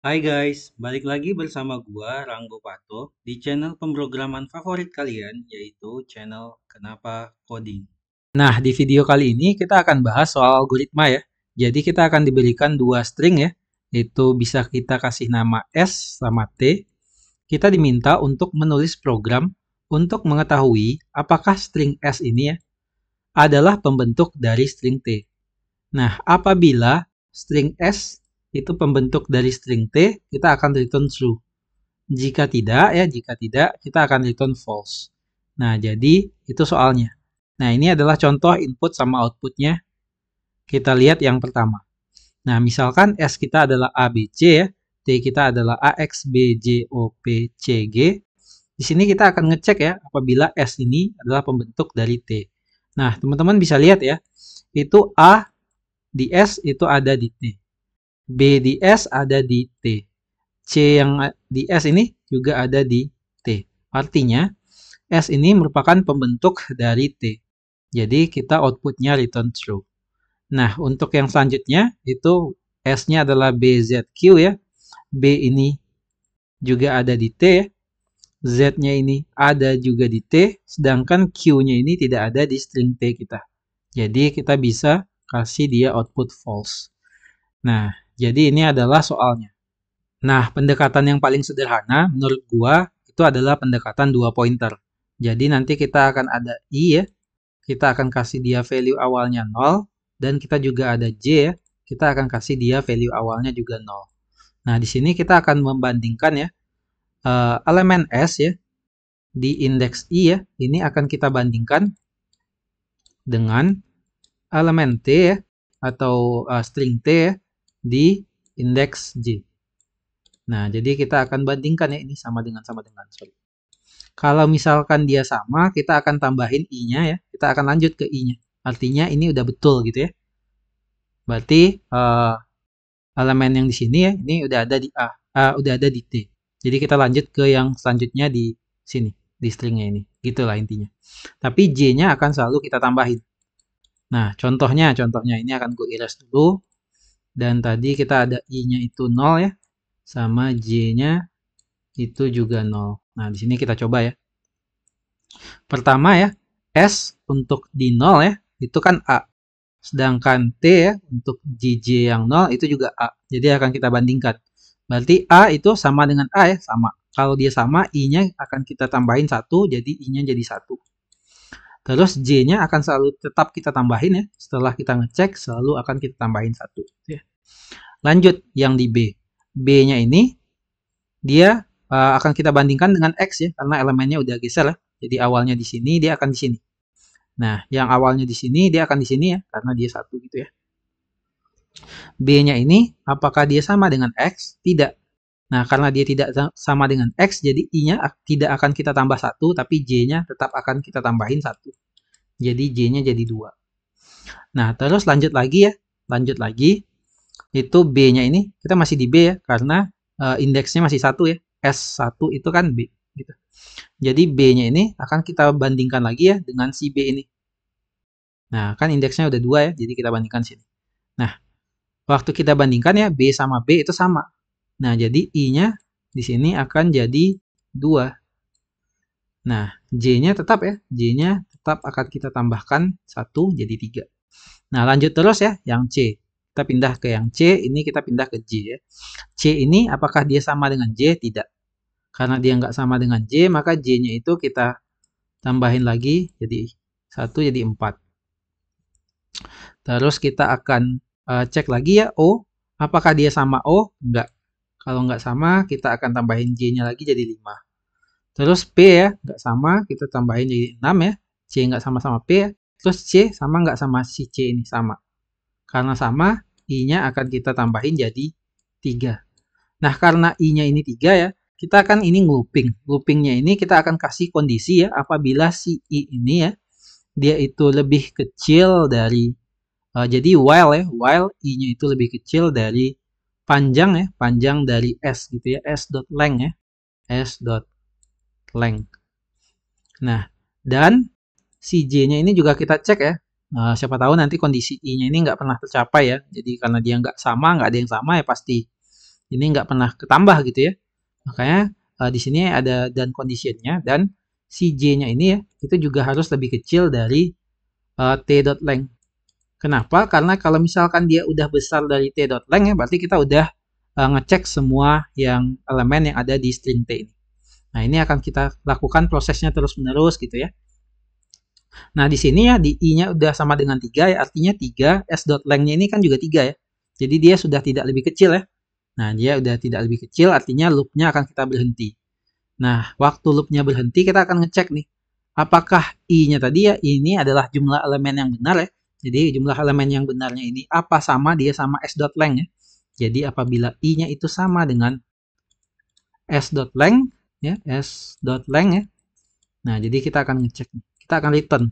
Hai guys, balik lagi bersama gua Ranggo Pato di channel pemrograman favorit kalian yaitu channel Kenapa Coding. Nah, di video kali ini kita akan bahas soal algoritma ya. Jadi kita akan diberikan dua string ya, itu bisa kita kasih nama S sama T. Kita diminta untuk menulis program untuk mengetahui apakah string S ini ya adalah pembentuk dari string T. Nah, apabila string S itu pembentuk dari string T, kita akan return true. Jika tidak, kita akan return false. Nah, jadi itu soalnya. Nah, ini adalah contoh input sama outputnya. Kita lihat yang pertama. Nah, misalkan S kita adalah A, B, C ya. T kita adalah A, X, B, J, O, P, C, G. Di sini kita akan ngecek ya, apabila S ini adalah pembentuk dari T. Nah, teman-teman bisa lihat ya, itu A di S itu ada di T. B di S ada di T. C yang di S ini juga ada di T. Artinya, S ini merupakan pembentuk dari T. Jadi, kita outputnya return true. Nah, untuk yang selanjutnya, itu S-nya adalah BZQ ya. B ini juga ada di T ya. Z-nya ini ada juga di T, sedangkan Q-nya ini tidak ada di string T kita. Jadi, kita bisa kasih dia output false. Nah, jadi ini adalah soalnya. Nah, pendekatan yang paling sederhana menurut gua itu adalah pendekatan dua pointer. Jadi nanti kita akan ada I ya, kita akan kasih dia value awalnya 0 dan kita juga ada J ya, kita akan kasih dia value awalnya juga 0. Nah, di sini kita akan membandingkan ya elemen S ya di indeks I ya, ini akan kita bandingkan dengan elemen T ya atau string T ya di indeks J. Nah, jadi kita akan bandingkan ya, ini sama dengan. Sorry. Kalau misalkan dia sama, kita akan tambahin I-nya ya. Kita akan lanjut ke I-nya. Artinya ini udah betul gitu ya. Berarti elemen yang di sini ya, ini udah ada di A. Udah ada di T. Jadi kita lanjut ke yang selanjutnya di sini. Di stringnya ini. Gitulah intinya. Tapi J-nya akan selalu kita tambahin. Nah, contohnya ini akan gue erase dulu. Dan tadi kita ada I-nya itu 0 ya. Sama J-nya itu juga 0. Nah, di sini kita coba ya. Pertama ya, S untuk di 0 ya, itu kan A. Sedangkan T ya, untuk JJ yang 0 itu juga A. Jadi akan kita bandingkan. Berarti A itu sama dengan A ya, sama. Kalau dia sama, I-nya akan kita tambahin 1, jadi I-nya jadi 1. Terus J-nya akan selalu tetap kita tambahin ya. Setelah kita ngecek, selalu akan kita tambahin 1. Ya. Lanjut yang di B. B-nya ini, dia akan kita bandingkan dengan X ya, karena elemennya udah geser ya. Jadi awalnya di sini, dia akan di sini. Nah, yang awalnya di sini, dia akan di sini ya, karena dia 1 gitu ya. B-nya ini, apakah dia sama dengan X? Tidak. Nah, karena dia tidak sama dengan X, jadi I-nya tidak akan kita tambah 1, tapi J-nya tetap akan kita tambahin 1. Jadi J-nya jadi 2. Nah, terus lanjut lagi ya. Lanjut lagi, itu B-nya ini, kita masih di B ya, karena indeksnya masih 1 ya. S1 itu kan B. Gitu. Jadi B-nya ini akan kita bandingkan lagi ya dengan si B ini. Nah, kan indeksnya udah 2 ya, jadi kita bandingkan sini. Nah, waktu kita bandingkan ya, B sama B itu sama. Nah, jadi I-nya di sini akan jadi 2. Nah, J-nya tetap ya, J-nya tetap akan kita tambahkan 1 jadi 3. Nah, lanjut terus ya, yang C. Kita pindah ke yang C, ini kita pindah ke J ya. C ini apakah dia sama dengan J? Tidak. Karena dia nggak sama dengan J, maka J-nya itu kita tambahin lagi jadi 1 jadi 4. Terus kita akan cek lagi ya O. Apakah dia sama O? Enggak. Kalau nggak sama, kita akan tambahin J-nya lagi jadi 5. Terus P ya, nggak sama, kita tambahin jadi 6 ya. C nggak sama-sama P ya. Terus C sama nggak sama si C ini? Sama. Karena sama, I-nya akan kita tambahin jadi 3. Nah, karena I-nya ini 3 ya, kita akan ini looping. Loopingnya ini kita akan kasih kondisi ya, apabila si I ini ya, dia itu lebih kecil dari jadi while I-nya itu lebih kecil dari panjang ya, panjang dari S gitu ya, s.length ya, s.length. Nah, dan si J-nya ini juga kita cek ya, siapa tahu nanti kondisi I-nya ini nggak pernah tercapai ya, jadi karena dia nggak sama, nggak ada yang sama ya pasti Ini nggak pernah ketambah gitu ya. Makanya di sini ada dan conditionnya, dan si J-nya ini ya, itu juga harus lebih kecil dari t.length. Kenapa? Karena kalau misalkan dia udah besar dari t.length ya, berarti kita udah ngecek semua yang elemen yang ada di string t ini. Nah, ini akan kita lakukan prosesnya terus-menerus gitu ya. Nah, di sini ya di i-nya udah sama dengan 3 ya, artinya 3, s.length-nya ini kan juga 3 ya. Jadi dia sudah tidak lebih kecil ya. Nah, dia udah tidak lebih kecil, artinya loop-nya akan kita berhenti. Nah, waktu loop-nya berhenti, kita akan ngecek nih, apakah i-nya tadi ya, ini adalah jumlah elemen yang benar ya. Jadi, jumlah elemen yang benarnya ini apa sama dia sama s.length ya. Jadi, apabila i-nya itu sama dengan s.length ya, s.length ya. Nah, jadi kita akan ngecek nih. Kita akan return.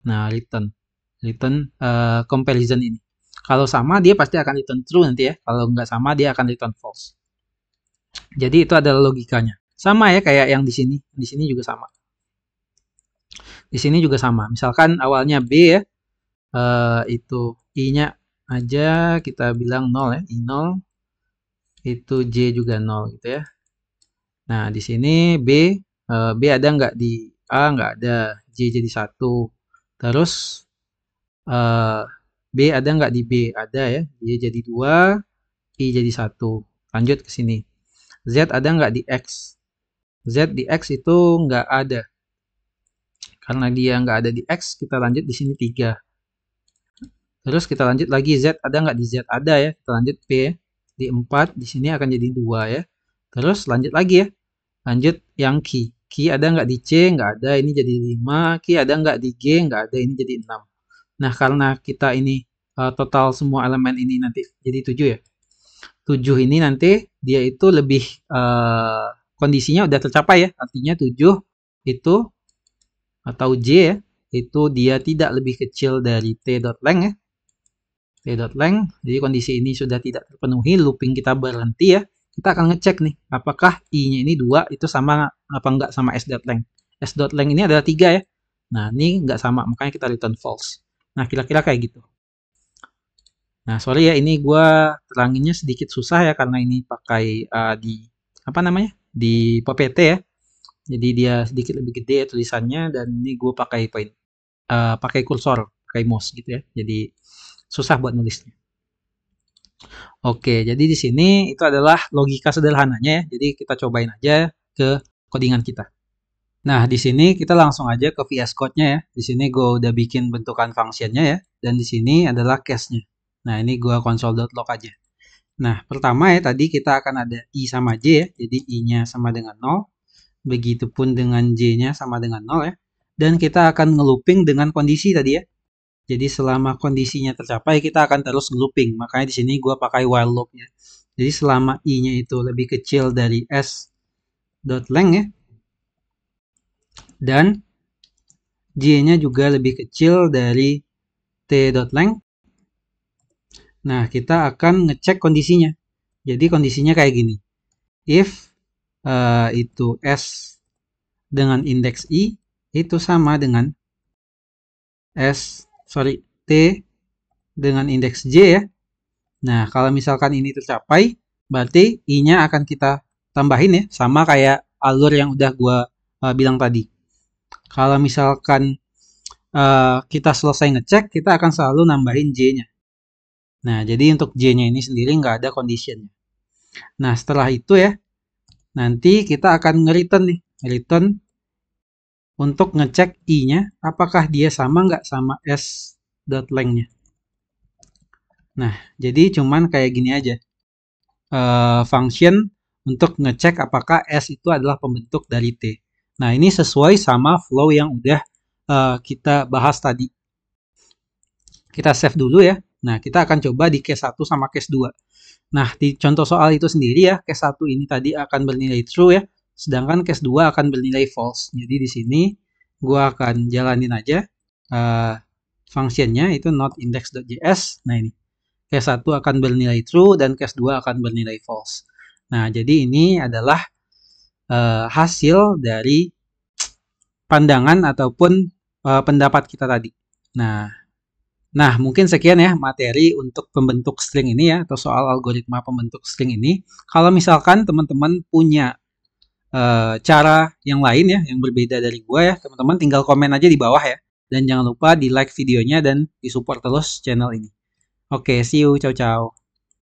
Nah, return comparison ini. Kalau sama dia pasti akan return true nanti ya. Kalau nggak sama dia akan return false. Jadi itu adalah logikanya. Sama ya kayak yang di sini. Di sini juga sama. Di sini juga sama. Misalkan awalnya B ya. Itu I-nya aja kita bilang 0 ya. I0. Itu J juga 0 gitu ya. Nah, di sini B ada nggak di A? Nggak ada. J jadi 1. Terus B ada nggak di B? Ada ya. Y jadi 2. I jadi 1. Lanjut ke sini. Z ada nggak di X? Z di X itu nggak ada. Karena dia nggak ada di X, kita lanjut di sini 3. Terus kita lanjut lagi Z ada nggak di Z? Ada ya. Kita lanjut P di 4. Di sini akan jadi 2 ya. Terus lanjut lagi ya. Lanjut yang Q. Q ada nggak di C? Nggak ada. Ini jadi 5. Q ada nggak di G? Nggak ada. Ini jadi 6. Nah, karena kita ini total semua elemen ini nanti jadi 7 ya. 7 ini nanti dia itu lebih kondisinya udah tercapai ya. Artinya 7 itu atau J ya, itu dia tidak lebih kecil dari t.length ya. T.length, jadi kondisi ini sudah tidak terpenuhi, looping kita berhenti ya. Kita akan ngecek nih, apakah I-nya ini 2 itu sama apa enggak sama s.length. S.length ini adalah 3 ya. Nah, ini enggak sama, makanya kita return false. Nah, kira-kira kayak gitu. Nah, sorry ya, ini gue teranginnya sedikit susah ya, karena ini pakai di, apa namanya, di PPT ya. Jadi dia sedikit lebih gede ya tulisannya, dan ini gue pakai kursor, pakai mouse gitu ya. Jadi susah buat nulisnya. Oke, jadi di sini itu adalah logika sederhananya ya. Jadi kita cobain aja ke codingan kita. Nah, di sini kita langsung aja ke VS Code-nya ya. Di sini gue udah bikin bentukan functionnya ya. Dan di sini adalah case-nya. Nah, ini gue console.log aja. Nah, pertama ya tadi kita akan ada I sama J ya. Jadi I-nya sama dengan 0. Begitupun dengan J-nya sama dengan 0 ya. Dan kita akan ngelooping dengan kondisi tadi ya. Jadi selama kondisinya tercapai kita akan terus ngelooping. Makanya di sini gue pakai while loop ya. Jadi selama I-nya itu lebih kecil dari s.length ya. Dan J-nya juga lebih kecil dari t.length. Nah, kita akan ngecek kondisinya. Jadi kondisinya kayak gini. If itu S dengan indeks I itu sama dengan T dengan indeks J ya. Nah, kalau misalkan ini tercapai, berarti I-nya akan kita tambahin ya, sama kayak alur yang udah gua bilang tadi. Kalau misalkan kita selesai ngecek, kita akan selalu nambahin J-nya. Nah, jadi untuk J-nya ini sendiri nggak ada condition-nya. Nah, setelah itu ya, nanti kita akan nge-return nih. Return untuk ngecek I-nya, apakah dia sama nggak sama s.length-nya. Nah, jadi cuman kayak gini aja. Function untuk ngecek apakah S itu adalah pembentuk dari T. Nah, ini sesuai sama flow yang udah kita bahas tadi. Kita save dulu ya. Nah, kita akan coba di case 1 sama case 2. Nah, di contoh soal itu sendiri ya, case 1 ini tadi akan bernilai true ya, sedangkan case 2 akan bernilai false. Jadi di sini gua akan jalanin aja functionnya itu not index.js. Nah, ini case 1 akan bernilai true dan case 2 akan bernilai false. Nah, jadi ini adalah hasil dari pandangan ataupun pendapat kita tadi. Nah, Nah, mungkin sekian ya materi untuk pembentuk string ini ya, atau soal algoritma pembentuk string ini. Kalau misalkan teman-teman punya cara yang lain ya, yang berbeda dari gua ya, teman-teman tinggal komen aja di bawah ya. Dan jangan lupa di like videonya dan di support terus channel ini. Oke, see you, ciao ciao.